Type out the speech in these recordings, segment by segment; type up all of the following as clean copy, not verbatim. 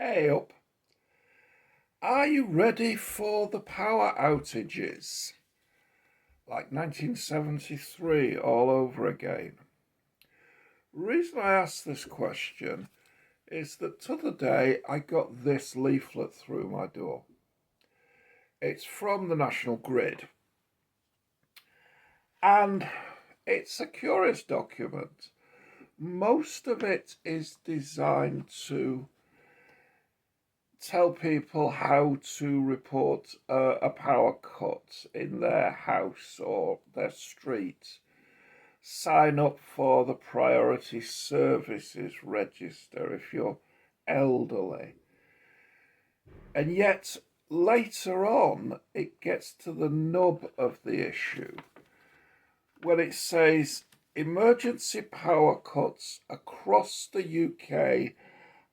Hey up, are you ready for the power outages? Like 1973 all over again. Reason I ask this question is that t'other day I got this leaflet through my door. It's from the National Grid, and it's a curious document. Most of it is designed to tell people how to report a power cut in their house or their street, sign up for the priority services register if you're elderly. And yet, later on, it gets to the nub of the issue when it says emergency power cuts across the UK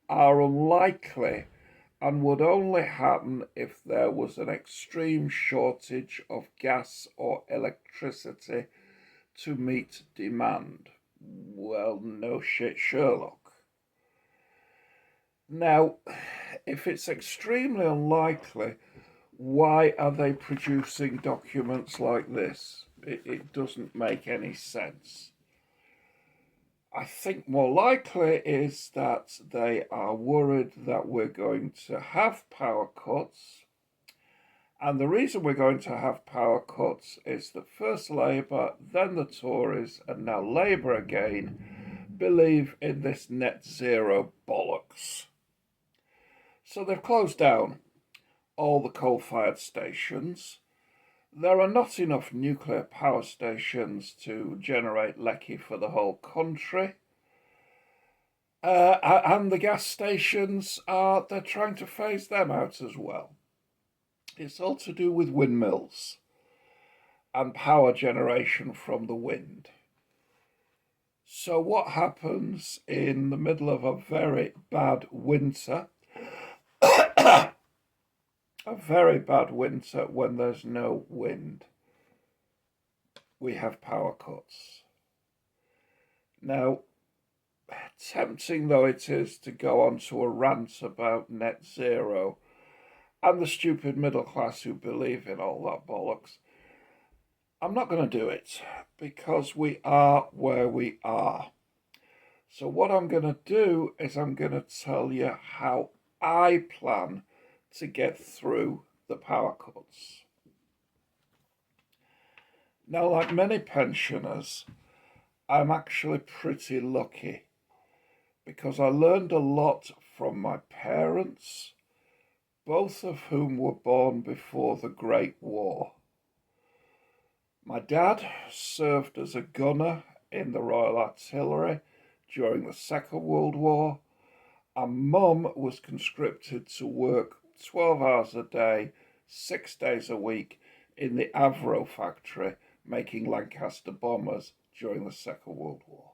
are unlikely and would only happen if there was an extreme shortage of gas or electricity to meet demand. Well, no shit, Sherlock. Now, if it's extremely unlikely, why are they producing documents like this? It doesn't make any sense. I think more likely is that they are worried that we're going to have power cuts. And the reason we're going to have power cuts is that first Labour, then the Tories, and now Labour again, believe in this net zero bollocks. So they've closed down all the coal-fired stations. There are not enough nuclear power stations to generate lecky for the whole country. And the gas stations they're trying to phase them out as well. It's all to do with windmills and power generation from the wind. So what happens in the middle of a very bad winter, a very bad winter when there's no wind? We have power cuts. Now, tempting though it is to go on to a rant about net zero and the stupid middle class who believe in all that bollocks, I'm not going to do it because we are where we are. So what I'm going to do is I'm going to tell you how I plan to get through the power cuts. Now, like many pensioners, I'm actually pretty lucky because I learned a lot from my parents, both of whom were born before the Great War. My dad served as a gunner in the Royal Artillery during the Second World War, and Mum was conscripted to work 12 hours a day, 6 days a week in the Avro factory making Lancaster bombers during the Second World War.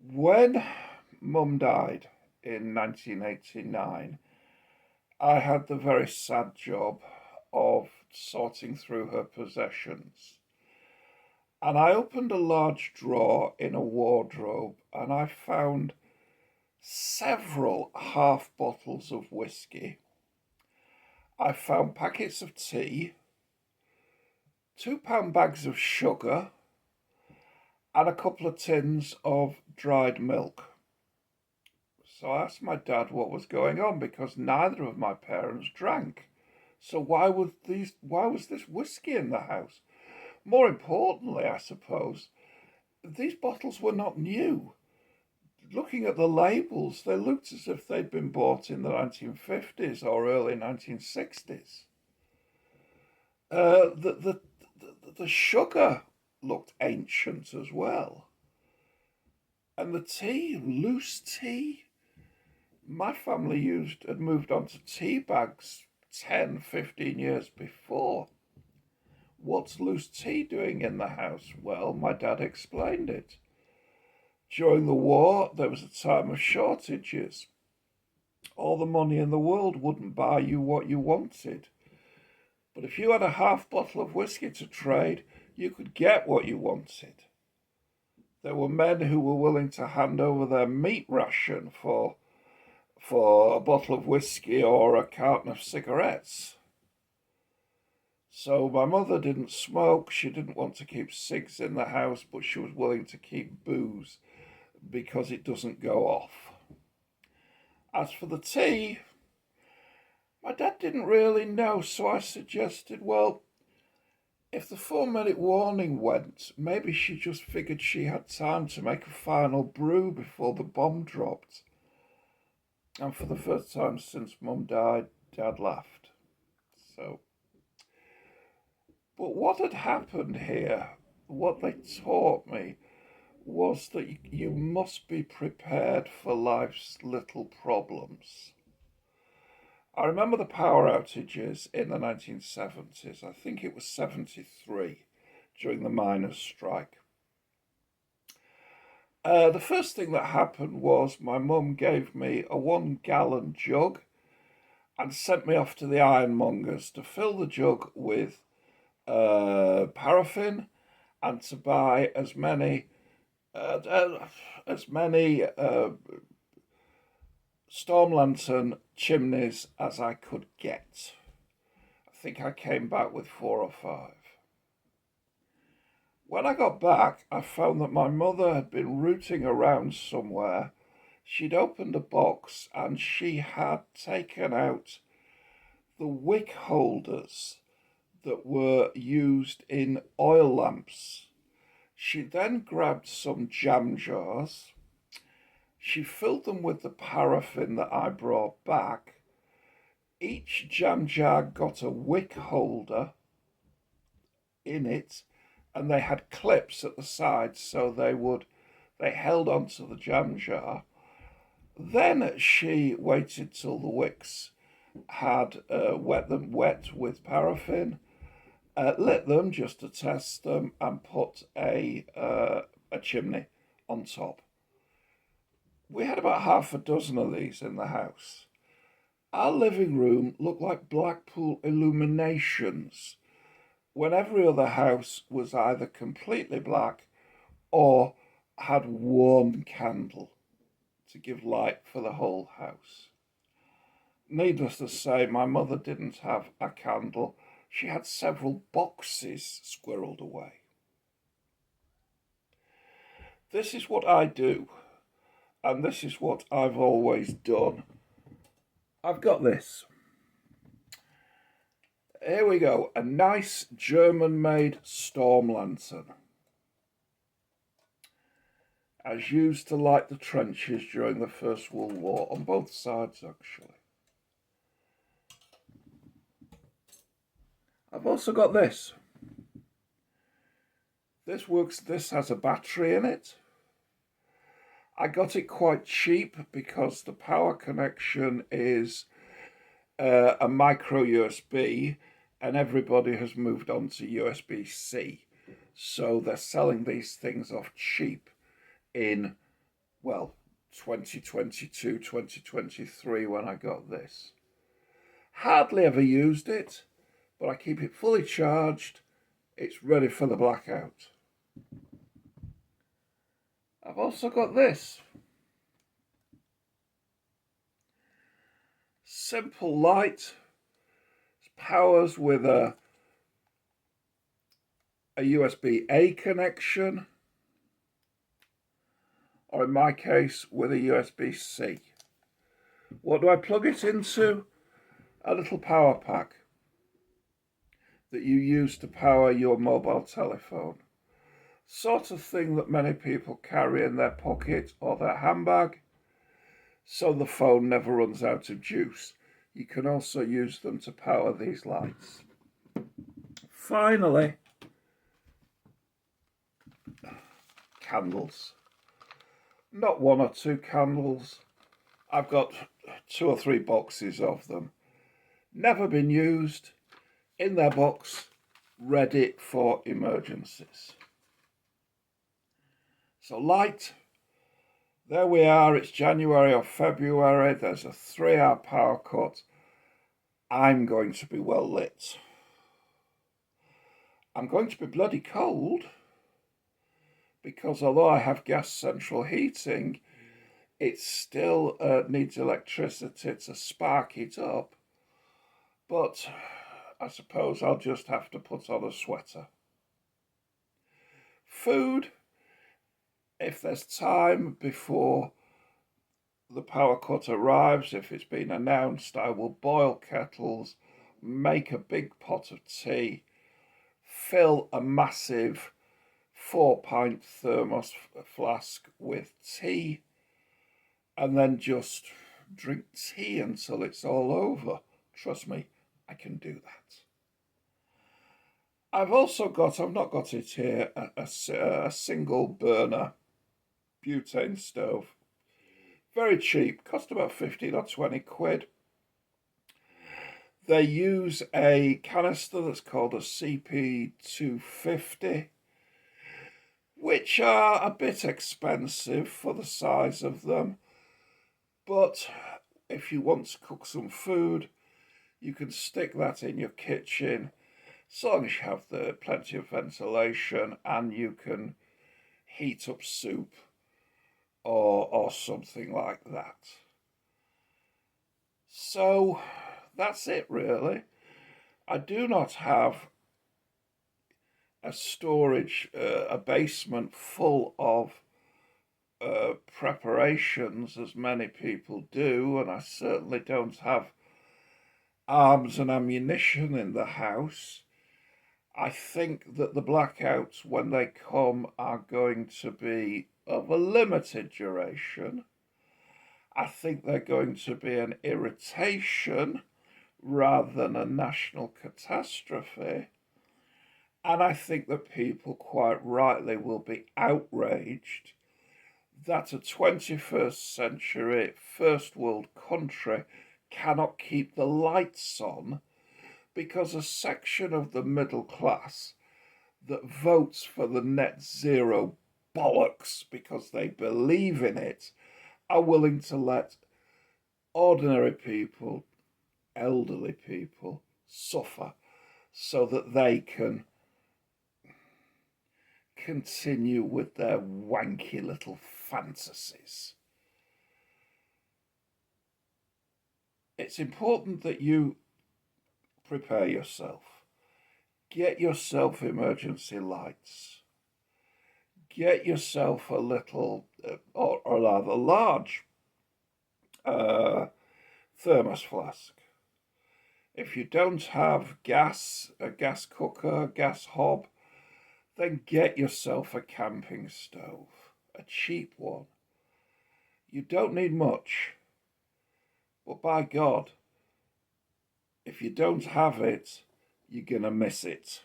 When Mum died in 1989, I had the very sad job of sorting through her possessions. And I opened a large drawer in a wardrobe and I found several half bottles of whiskey. I found packets of tea, £2 bags of sugar, and a couple of tins of dried milk. So I asked my dad what was going on because neither of my parents drank. So why was this whiskey in the house? More importantly, I suppose, these bottles were not new. Looking at the labels, they looked as if they'd been bought in the 1950s or early 1960s. The sugar looked ancient as well. And the tea, loose tea. My family had moved on to tea bags 10, 15 years before. What's loose tea doing in the house? Well, my dad explained it. During the war, there was a time of shortages. All the money in the world wouldn't buy you what you wanted. But if you had a half bottle of whiskey to trade, you could get what you wanted. There were men who were willing to hand over their meat ration for for a bottle of whiskey or a carton of cigarettes. So my mother didn't smoke, she didn't want to keep cigs in the house, but she was willing to keep booze because it doesn't go off. As for the tea, my dad didn't really know, so I suggested, well, if the 4-minute warning went, maybe she just figured she had time to make a final brew before the bomb dropped. And for the first time since Mum died, Dad laughed. But what had happened here, what they taught me, was that you must be prepared for life's little problems. I remember the power outages in the 1970s. I think it was 73 during the miners' strike. The first thing that happened was my mum gave me a 1-gallon jug and sent me off to the ironmonger's to fill the jug with paraffin and to buy as many storm lantern chimneys as I could get. I think I came back with 4 or 5. When I got back, I found that my mother had been rooting around somewhere. She'd opened a box and she had taken out the wick holders that were used in oil lamps. She then grabbed some jam jars. She filled them with the paraffin that I brought back. Each jam jar got a wick holder in it, and they had clips at the sides so they held onto the jam jar. Then she waited till the wicks had wet with paraffin, lit them just to test them, and put a chimney on top. We had about half a dozen of these in the house. Our living room looked like Blackpool illuminations, when every other house was either completely black or had one candle to give light for the whole house. Needless to say, my mother didn't have a candle. She had several boxes squirreled away. This is what I do, and this is what I've always done. I've got this. Here we go, a nice German-made storm lantern, as used to light the trenches during the First World War, on both sides actually. I've also got this. This works, this has a battery in it. I got it quite cheap because the power connection is a micro USB, and everybody has moved on to USB-C. So they're selling these things off cheap in, well, 2022, 2023 when I got this. Hardly ever used it, but I keep it fully charged. It's ready for the blackout. I've also got this. Simple light. It powers with a USB-A connection, or in my case, with a USB-C. What do I plug it into? A little power pack that you use to power your mobile telephone. Sort of thing that many people carry in their pocket or their handbag, so the phone never runs out of juice. You can also use them to power these lights. Finally, candles. Not 1 or 2 candles. I've got 2 or 3 boxes of them. Never been used. In their box, ready for emergencies. So light, there we are, it's January or February, there's a 3-hour power cut. I'm going to be well lit. I'm going to be bloody cold, because although I have gas central heating, It still needs electricity to spark it up, but I suppose I'll just have to put on a sweater. Food, if there's time before the power cut arrives, if it's been announced, I will boil kettles, make a big pot of tea, fill a massive 4-pint thermos flask with tea, and then just drink tea until it's all over. Trust me, I can do that. I've not got it here, a single burner butane stove. Very cheap, cost about 15 or 20 quid. They use a canister that's called a CP250, which are a bit expensive for the size of them. But if you want to cook some food, you can stick that in your kitchen, as long as you have plenty of ventilation, and you can heat up soup or something like that. So that's it, really. I do not have a basement full of preparations as many people do, and I certainly don't have arms and ammunition in the house. I think that the blackouts, when they come, are going to be of a limited duration. I think they're going to be an irritation rather than a national catastrophe. And I think that people quite rightly will be outraged that a 21st century first world country cannot keep the lights on because a section of the middle class that votes for the net zero bollocks because they believe in it are willing to let ordinary people, elderly people, suffer so that they can continue with their wanky little fantasies. It's important that you prepare yourself. Get yourself emergency lights. Get yourself a little, or rather large, thermos flask. If you don't have gas, a gas cooker, gas hob, then get yourself a camping stove, a cheap one. You don't need much, but by God, if you don't have it, you're going to miss it.